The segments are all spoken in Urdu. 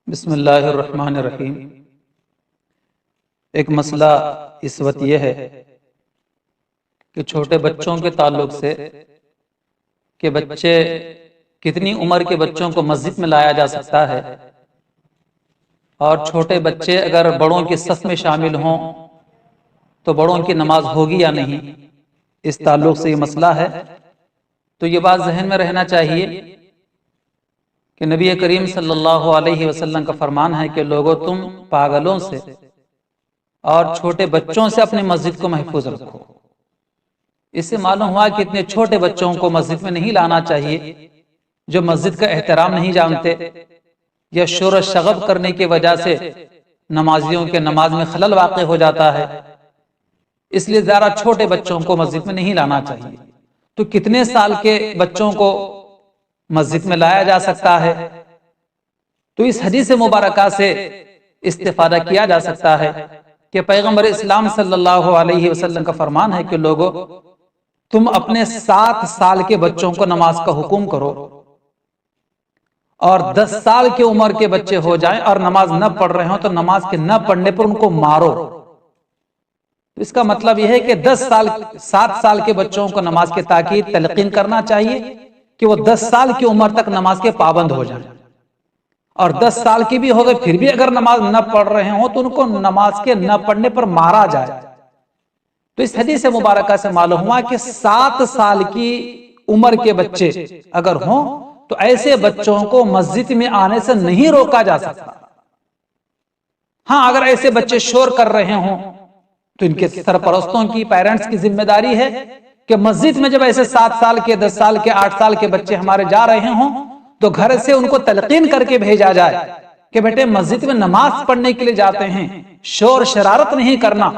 بسم اللہ الرحمن الرحیم۔ ایک مسئلہ اس وقت یہ ہے کہ چھوٹے بچوں کے تعلق سے کہ بچے کتنی عمر کے بچوں کو مسجد میں لایا جا سکتا ہے، اور چھوٹے بچے اگر بڑوں کی صف میں شامل ہوں تو بڑوں کی نماز ہوگی یا نہیں، اس تعلق سے یہ مسئلہ ہے۔ تو یہ بات ذہن میں رہنا چاہیے کہ نبی کریم صلی اللہ علیہ وسلم کا فرمان ہے کہ لوگوں تم پاگلوں سے اور چھوٹے بچوں سے اپنی مسجد کو محفوظ رکھو۔ اس سے معلوم ہوا کہ اتنے چھوٹے بچوں کو مسجد میں نہیں لانا چاہیے جو مسجد کا احترام نہیں جانتے یا شور و شغب کرنے کی وجہ سے نمازیوں کے نماز میں خلل واقع ہو جاتا ہے، اس لیے زیادہ چھوٹے بچوں کو مسجد میں نہیں لانا چاہیے۔ تو کتنے سال کے بچوں کو مسجد میں لایا جا سکتا ہے؟ تو اس حدیث مبارکہ سے استفادہ کیا جا سکتا ہے کہ پیغمبر اسلام صلی اللہ علیہ وسلم کا فرمان ہے کہ لوگو تم اپنے 7 سال کے بچوں کو نماز کا حکم کرو، اور 10 سال کی عمر کے بچے ہو جائیں اور نماز نہ پڑھ رہے ہوں تو نماز کے نہ پڑھنے پر ان کو مارو۔ اس کا مطلب یہ ہے کہ 7 سال کے بچوں کو نماز کی تاکید تلقین کرنا چاہیے کہ وہ 10 سال کی عمر تک نماز کے پابند ہو جائیں، اور 10 سال کی بھی ہو گئے پھر بھی اگر نماز نہ پڑھ رہے ہوں تو ان کو نماز کے نہ پڑھنے پر مارا جائے۔ تو اس حدیث مبارکہ سے معلوم ہوا کہ 7 سال کی عمر کے بچے اگر ہوں تو ایسے بچوں کو مسجد میں آنے سے نہیں روکا جا سکتا۔ ہاں، اگر ایسے بچے شور کر رہے ہوں تو ان کے سرپرستوں کی، پیرنٹس کی ذمہ داری ہے کہ مسجد میں جب ایسے 7 سال کے، 10 سال کے، 8 سال کے بچے ہمارے جا رہے ہوں تو گھر سے ان کو تلقین کر کے بھیجا جائے کہ بیٹے مسجد میں نماز پڑھنے کے لیے جاتے ہیں، شور شرارت نہیں کرنا،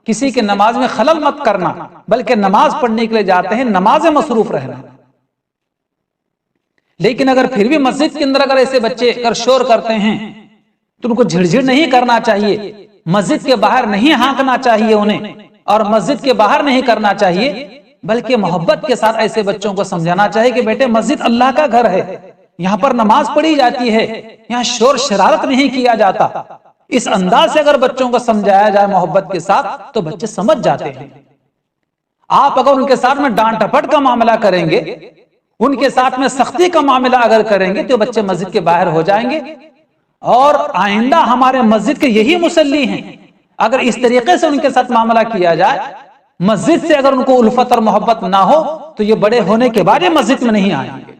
کسی کے نماز میں خلل مت کرنا، بلکہ نماز پڑھنے کے لیے جاتے ہیں، نماز میں مصروف رہنا۔ لیکن اگر پھر بھی مسجد کے اندر اگر ایسے بچے اگر شور کرتے ہیں تو ان کو جھڑجھڑ نہیں کرنا چاہیے، مسجد کے باہر نہیں ہانکنا چاہیے انہیں، اور مسجد کے باہر نہیں کرنا چاہیے، بلکہ محبت کے ساتھ ایسے بچوں کو سمجھانا چاہیے کہ بیٹے مسجد اللہ کا گھر ہے، یہاں پر نماز پڑھی جاتی ہے، یہاں شور شرارت نہیں کیا جاتا۔ اس انداز سے اگر بچوں کو سمجھایا جائے محبت کے ساتھ تو بچے سمجھ جاتے ہیں۔ آپ اگر ان کے ساتھ میں ڈانٹ ٹپٹ کا معاملہ کریں گے، ان کے ساتھ میں سختی کا معاملہ اگر کریں گے تو بچے مسجد کے باہر ہو جائیں گے، اور آئندہ ہمارے مسجد کے یہی مصلی ہیں۔ اگر اس طریقے سے ان کے ساتھ معاملہ کیا جائے، مسجد سے اگر ان کو الفت اور محبت نہ ہو تو یہ بڑے ہونے کے بعد مسجد میں نہیں آئیں گے۔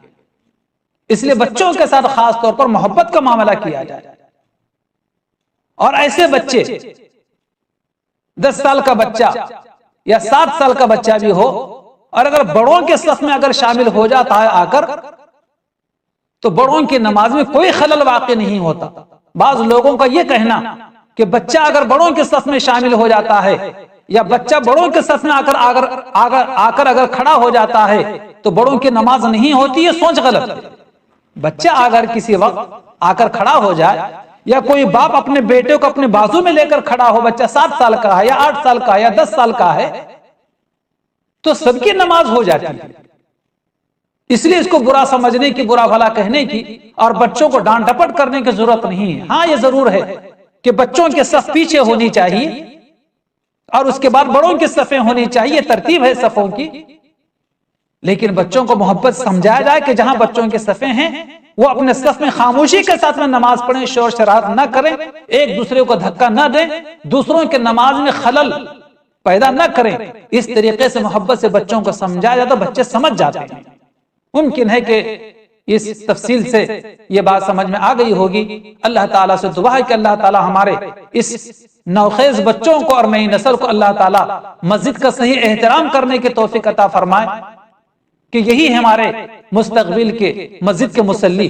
اس لیے بچوں کے ساتھ خاص طور پر محبت کا معاملہ کیا جائے، اور ایسے بچے 10 سال کا بچہ یا 7 سال کا بچہ بھی ہو، اور اگر بڑوں کے صف میں اگر شامل ہو جاتا ہے آ کر تو بڑوں کی نماز میں کوئی خلل واقع نہیں ہوتا۔ بعض لوگوں کا یہ کہنا کہ بچہ اگر بڑوں کے صف میں شامل ہو جاتا ہے یا بچہ بڑوں کے صف میں آ کر اگر کھڑا ہو جاتا ہے تو بڑوں کی نماز نہیں ہوتی، یہ سوچ غلط ہے۔ بچہ اگر کسی وقت آ کر کھڑا ہو جائے، یا کوئی باپ اپنے بیٹے کو اپنے بازو میں لے کر کھڑا ہو، بچہ 7 سال کا ہے یا 8 سال کا ہے یا 10 سال کا ہے، تو سب کی نماز ہو جاتی ہے۔ اس لیے اس کو برا سمجھنے کی، برا بھلا کہنے کی اور بچوں کو ڈانٹ ڈپٹ کرنے کی ضرورت نہیں ہے۔ ہاں، یہ ضرور ہے کہ بچوں کے صف پیچھے ہونی چاہیے اور اس کے بعد بڑوں کی صفیں ہونی چاہیے، ترتیب ہے صفوں کی، لیکن بچوں کو محبت سمجھایا جائے کہ جہاں بچوں کے صفیں ہیں وہ اپنے صف میں خاموشی کے ساتھ میں نماز پڑھیں، شور شرارت نہ کریں، ایک دوسرے کو دھکا نہ دیں، دوسروں کے نماز میں خلل پیدا نہ کریں۔ اس طریقے سے محبت سے بچوں کو سمجھایا جاتا، بچے سمجھ جاتے ہیں۔ ممکن ہے کہ اس تفصیل سے یہ بات سمجھ میں آ گئی ہوگی۔ اللہ تعالیٰ سے دعا ہے کہ اللہ تعالیٰ ہمارے اس نوخیز بچوں کو اور نئی نسل کو اللہ تعالیٰ مسجد کا صحیح احترام کرنے کی توفیق عطا فرمائے، کہ یہی ہمارے مستقبل کے مسجد کے مصلی